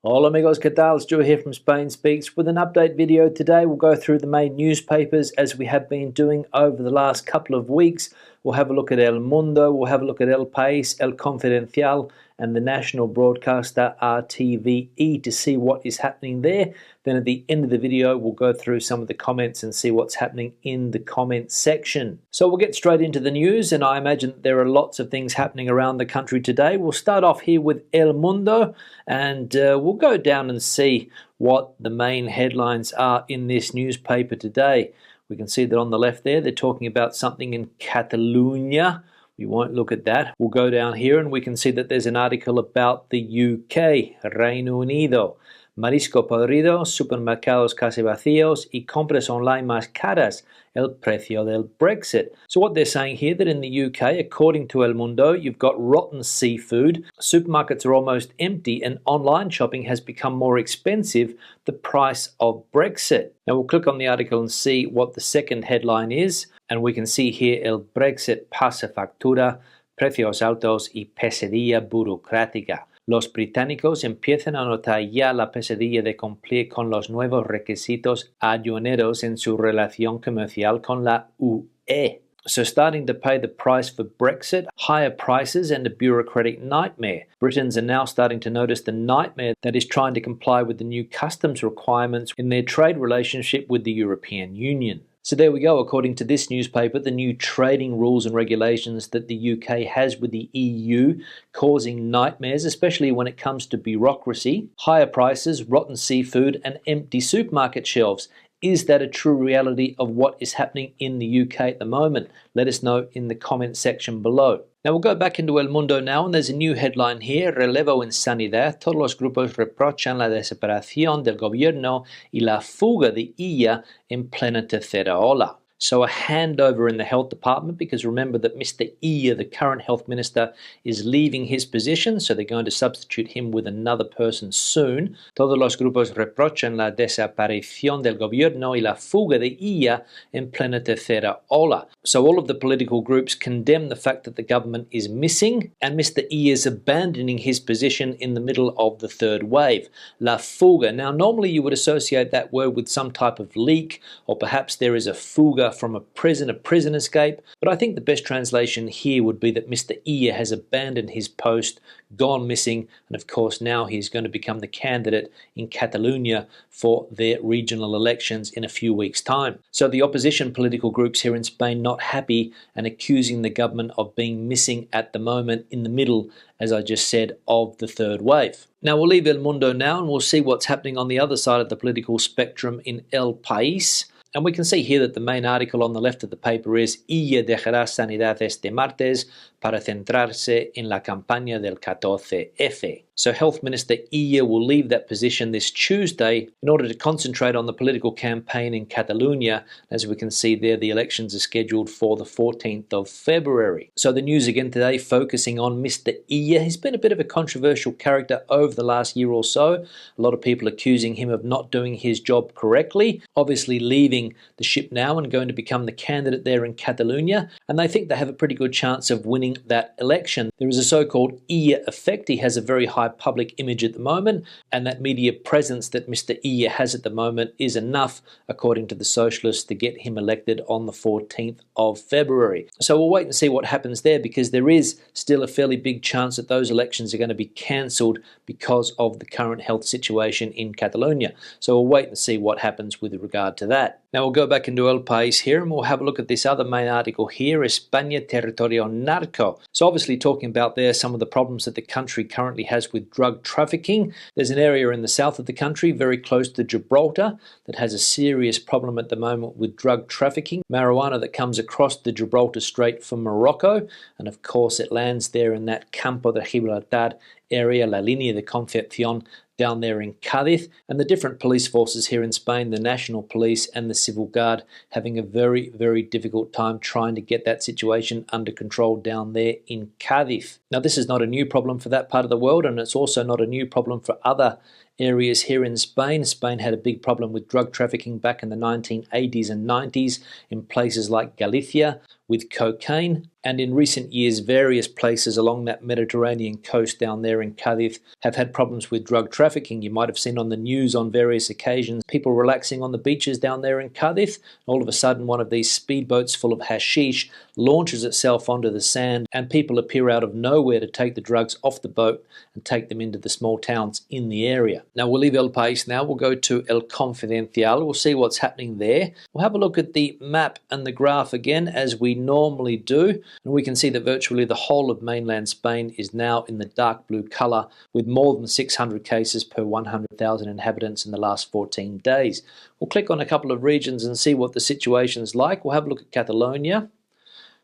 Hola amigos, ¿qué tal? Stu here from Spain Speaks with an update video today. We'll go through the main newspapers as we have been doing over the last couple of weeks. We'll have a look at El Mundo, we'll have a look at El Pais, El Confidencial, and the national broadcaster RTVE to see what is happening there. Then at the end of the video, we'll go through some of the comments and see what's happening in the comments section. So we'll get straight into the news, and I imagine that there are lots of things happening around the country today. We'll start off here with El Mundo, and we'll go down and see what the main headlines are in this newspaper today. We can see that on the left there, they're talking about something in Catalonia. We won't look at that. We'll go down here and we can see that there's an article about the UK, Reino Unido. Marisco podrido, supermercados casi vacíos y compras online más caras, el precio del Brexit. So what they're saying here that in the UK, according to El Mundo, you've got rotten seafood, supermarkets are almost empty, and online shopping has become more expensive, the price of Brexit. Now we'll click on the article and see what the second headline is, and we can see here el Brexit pasa factura, precios altos y pesadilla burocrática. Los británicos empiezan a notar ya la pesadilla de cumplir con los nuevos requisitos aduaneros en su relación comercial con la UE. So starting to pay the price for Brexit, higher prices and a bureaucratic nightmare. Britons are now starting to notice the nightmare that is trying to comply with the new customs requirements in their trade relationship with the European Union. So there we go, according to this newspaper, the new trading rules and regulations that the UK has with the EU causing nightmares, especially when it comes to bureaucracy, higher prices, rotten seafood and empty supermarket shelves. Is that a true reality of what is happening in the UK at the moment? Let us know in the comment section below. Now we'll go back into El Mundo now, and there's a new headline here, Relevo en sanidad, todos los grupos reprochan la desesperación del gobierno y la fuga de ella en plena tercera ola. So a handover in the health department, because remember that Mr. Iya, the current health minister, is leaving his position, so they're going to substitute him with another person soon. Todos los grupos reprochan la desaparición del gobierno y la fuga de ella en plena tercera ola. So all of the political groups condemn the fact that the government is missing and Mr. Iya is abandoning his position in the middle of the third wave. La fuga. Now normally you would associate that word with some type of leak, or perhaps there is a fuga from a prison escape, but I think the best translation here would be that Mr. Iya has abandoned his post, gone missing, and of course now he's going to become the candidate in Catalonia for their regional elections in a few weeks' time. So the opposition political groups here in Spain not happy and accusing the government of being missing at the moment in the middle, as I just said, of the third wave. Now we'll leave El Mundo now and we'll see what's happening on the other side of the political spectrum in El Pais. And we can see here that the main article on the left of the paper is Illa dejará sanidad este martes para centrarse en la campaña del 14F. So Health Minister Illa will leave that position this Tuesday in order to concentrate on the political campaign in Catalonia. As we can see there, the elections are scheduled for the 14th of February. So the news again today focusing on Mr. Illa. He's been a bit of a controversial character over the last year or so. A lot of people accusing him of not doing his job correctly, obviously leaving the ship now and going to become the candidate there in Catalonia, and they think they have a pretty good chance of winning that election. There is a so-called Illa effect. He has a very high public image at the moment, and that media presence that Mr. Illa has at the moment is enough, according to the socialists, to get him elected on the 14th of February. So we'll wait and see what happens there, because there is still a fairly big chance that those elections are going to be cancelled because of the current health situation in Catalonia. So we'll wait and see what happens with regard to that. Now we'll go back into El Pais here and we'll have a look at this other main article here, España territorio narco. So obviously talking about there some of the problems that the country currently has with drug trafficking. There's an area in the south of the country very close to Gibraltar that has a serious problem at the moment with drug trafficking. Marijuana that comes across the Gibraltar Strait from Morocco, and of course it lands there in that Campo de Gibraltar area, La Línea de Concepción, down there in Cadiz, and the different police forces here in Spain, the National Police and the Civil Guard, having a very, very difficult time trying to get that situation under control down there in Cadiz. Now this is not a new problem for that part of the world, and it's also not a new problem for other areas here in Spain. Spain had a big problem with drug trafficking back in the 1980s and 90s in places like Galicia, with cocaine. And in recent years, various places along that Mediterranean coast down there in Cadiz have had problems with drug trafficking. You might have seen on the news on various occasions people relaxing on the beaches down there in Cadiz. All of a sudden, one of these speedboats full of hashish launches itself onto the sand, and people appear out of nowhere to take the drugs off the boat and take them into the small towns in the area. Now, we'll leave El Pais now. We'll go to El Confidencial. We'll see what's happening there. We'll have a look at the map and the graph again, as we normally do. And we can see that virtually the whole of mainland Spain is now in the dark blue colour, with more than 600 cases per 100,000 inhabitants in the last 14 days. We'll click on a couple of regions and see what the situation is like. We'll have a look at Catalonia.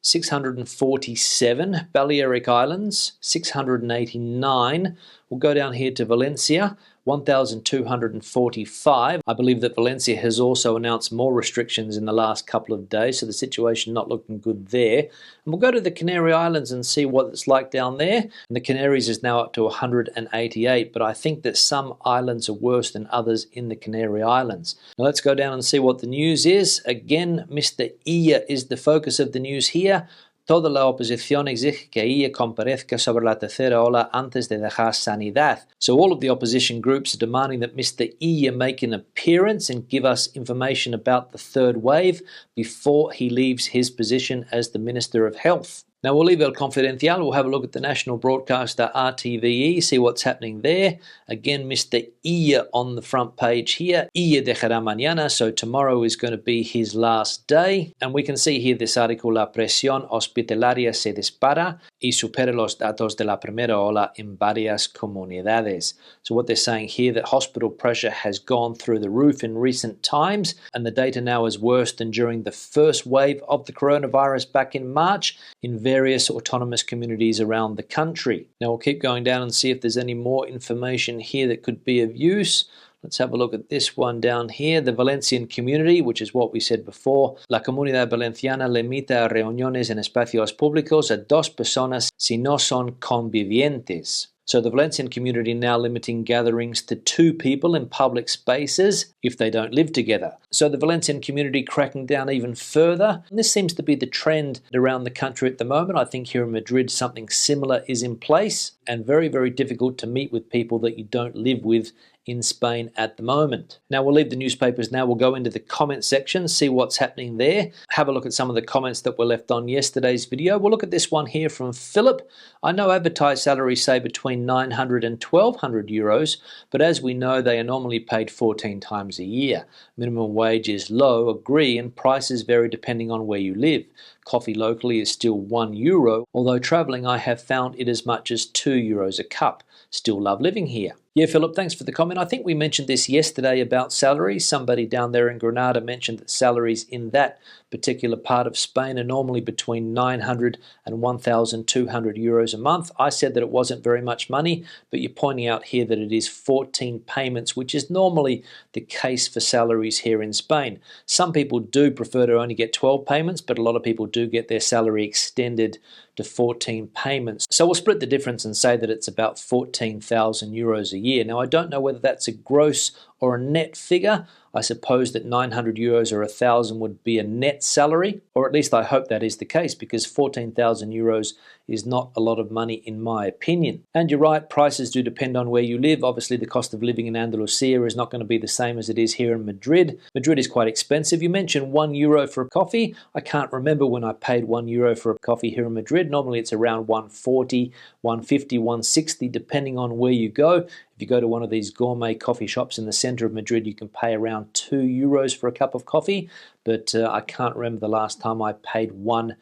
647, Balearic Islands, 689. We'll go down here to Valencia, 1,245. I believe that Valencia has also announced more restrictions in the last couple of days, so the situation not looking good there. And we'll go to the Canary Islands and see what it's like down there. And the Canaries is now up to 188, but I think that some islands are worse than others in the Canary Islands. Now let's go down and see what the news is. Again, Mr. Illa is the focus of the news here. Toda la oposición exige que ella comparezca sobre la tercera ola antes de dejar sanidad. So all of the opposition groups are demanding that Mr. Illa make an appearance and give us information about the third wave before he leaves his position as the Minister of Health. Now we'll leave El Confidencial, we'll have a look at the national broadcaster RTVE, see what's happening there. Again, Mr. Illa on the front page here. Illa dejará mañana, so tomorrow is going to be his last day. And we can see here this article, La presión hospitalaria se dispara y supera los datos de la primera ola en varias comunidades. So what they're saying here, that hospital pressure has gone through the roof in recent times, and the data now is worse than during the first wave of the coronavirus back in March in various autonomous communities around the country. Now we'll keep going down and see if there's any more information here that could be of use. Let's have a look at this one down here. The Valencian community, which is what we said before. La comunidad valenciana limita a reuniones en espacios públicos a 2 personas si no son convivientes. So the Valencian community now limiting gatherings to 2 people in public spaces if they don't live together. So the Valencian community cracking down even further. And this seems to be the trend around the country at the moment. I think here in Madrid something similar is in place, and very, very difficult to meet with people that you don't live with in Spain at the moment. Now we'll leave the newspapers now. We'll go into the comment section, see what's happening there. Have a look at some of the comments that were left on yesterday's video. We'll look at this one here from Philip. I know advertised salaries say between 900 and 1,200 euros, but as we know, they are normally paid 14 times a year. Minimum wage is low, agree, and prices vary depending on where you live. Coffee locally is still €1, although travelling I have found it as much as €2 a cup. Still love living here. Yeah, Philip, thanks for the comment. I think we mentioned this yesterday about salaries. Somebody down there in Granada mentioned that salaries in that particular part of Spain are normally between 900 and 1,200 euros a month. I said that it wasn't very much money, but you're pointing out here that it is 14 payments, which is normally the case for salaries here in Spain. Some people do prefer to only get 12 payments, but a lot of people do get their salary extended to 14 payments. So we'll split the difference and say that it's about 14,000 euros a year. Now I don't know whether that's a gross or a net figure. I suppose that 900 euros or 1,000 would be a net salary, or at least I hope that is the case, because 14,000 euros is not a lot of money in my opinion. And you're right, prices do depend on where you live. Obviously the cost of living in Andalusia is not going to be the same as it is here in Madrid. Madrid is quite expensive. You mentioned €1 for a coffee. I can't remember when I paid €1 for a coffee here in Madrid. Normally it's around 140, 150, 160 depending on where you go. If you go to one of these gourmet coffee shops in the center of Madrid, you can pay around €2 for a cup of coffee, but I can't remember the last time I paid €1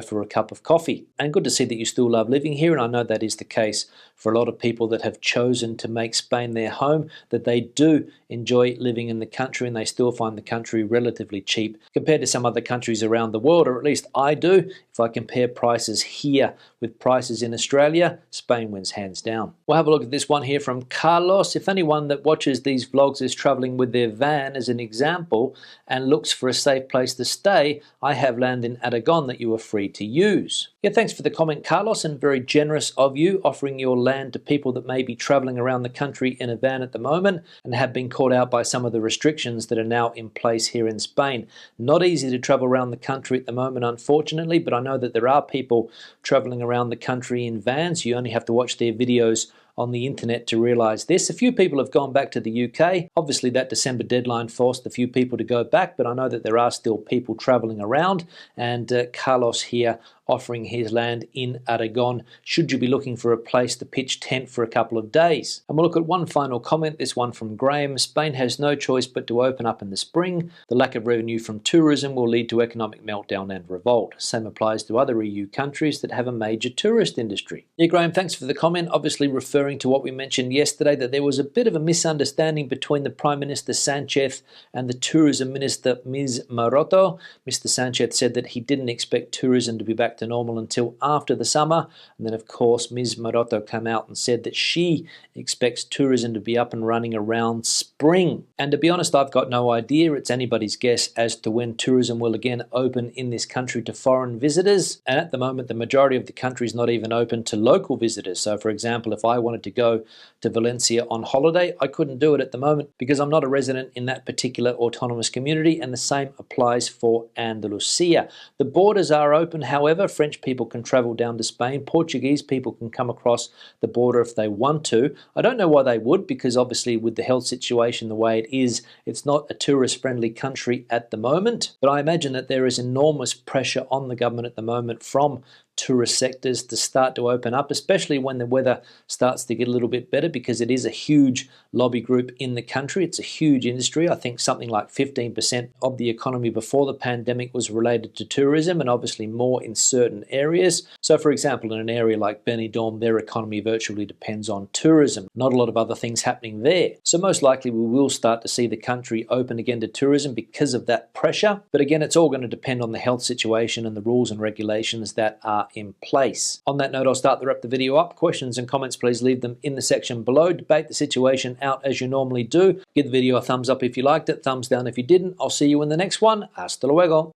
for a cup of coffee. And good to see that you still love living here, and I know that is the case for a lot of people that have chosen to make Spain their home, that they do enjoy living in the country and they still find the country relatively cheap compared to some other countries around the world, or at least I do. If I compare prices here with prices in Australia, Spain wins hands down. We'll have a look at this one here from Carlos. If anyone that watches these vlogs is traveling with their van as an example and looks for a safe place to stay, I have land in Aragon that you are free to use. Yeah, thanks for the comment, Carlos, and very generous of you offering your land to people that may be traveling around the country in a van at the moment and have been caught out by some of the restrictions that are now in place here in Spain. Not easy to travel around the country at the moment, unfortunately, but I know that there are people traveling around the country in vans. You only have to watch their videos on the internet to realise this. A few people have gone back to the UK. Obviously that December deadline forced a few people to go back, but I know that there are still people travelling around, and Carlos here offering his land in Aragon should you be looking for a place to pitch tent for a couple of days. And we'll look at one final comment, this one from Graham. Spain has no choice but to open up in the spring. The lack of revenue from tourism will lead to economic meltdown and revolt. Same applies to other EU countries that have a major tourist industry. Yeah, Graham, thanks for the comment. Obviously referring to what we mentioned yesterday, that there was a bit of a misunderstanding between the Prime Minister Sanchez and the Tourism Minister Ms. Maroto. Mr. Sanchez said that he didn't expect tourism to be back to normal until after the summer, and then of course Ms. Maroto came out and said that she expects tourism to be up and running around spring. And to be honest, I've got no idea. It's anybody's guess as to when tourism will again open in this country to foreign visitors, and at the moment the majority of the country is not even open to local visitors. So for example, if I wanted to go to Valencia on holiday, I couldn't do it at the moment because I'm not a resident in that particular autonomous community, and the same applies for Andalusia. The borders are open, however. French people can travel down to Spain. Portuguese people can come across the border if they want to. I don't know why they would, because obviously with the health situation the way it is, it's not a tourist-friendly country at the moment. But I imagine that there is enormous pressure on the government at the moment from tourist sectors to start to open up, especially when the weather starts to get a little bit better, because it is a huge lobby group in the country. It's a huge industry. I think something like 15% of the economy before the pandemic was related to tourism, and obviously more in certain areas. So for example, in an area like Benidorm, their economy virtually depends on tourism. Not a lot of other things happening there. So most likely we will start to see the country open again to tourism because of that pressure. But again, it's all going to depend on the health situation and the rules and regulations that are in place. On that note, I'll start to wrap the video up. Questions and comments, please leave them in the section below. Debate the situation out as you normally do. Give the video a thumbs up if you liked it, thumbs down if you didn't. I'll see you in the next one. Hasta luego.